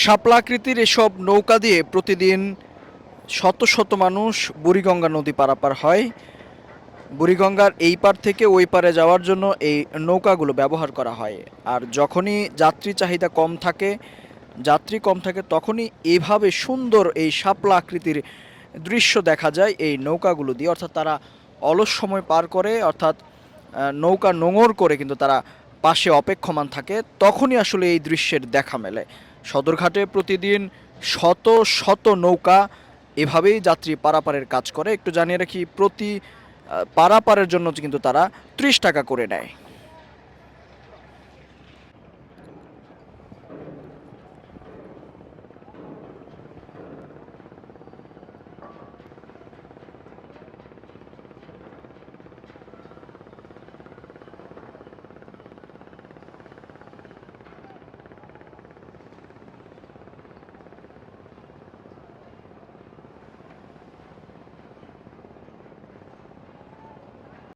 শাপলাকৃতির এসব নৌকা দিয়ে প্রতিদিন শত শত মানুষ বুড়িগঙ্গা নদী পারাপার হয়। বুড়িগঙ্গার এই পার থেকে ওই পারে যাওয়ার জন্য এই নৌকাগুলো ব্যবহার করা হয়। আর যখনই যাত্রী কম থাকে তখনই এভাবে সুন্দর এই শাপলা আকৃতির দৃশ্য দেখা যায় এই নৌকাগুলো দিয়ে। অর্থাৎ তারা অলস সময় পার করে, অর্থাৎ নৌকা নোঙর করে কিন্তু তারা পাশে অপেক্ষমান থাকে, তখনই আসলে এই দৃশ্যের দেখা মেলে। সদরঘাটে প্রতিদিন শত শত নৌকা এভাবেই যাত্রী পারাপারের কাজ করে। একটু জানিয়ে রাখি, প্রতি পারাপারের জন্য কিন্তু তারা 30 টাকা করে নেয়।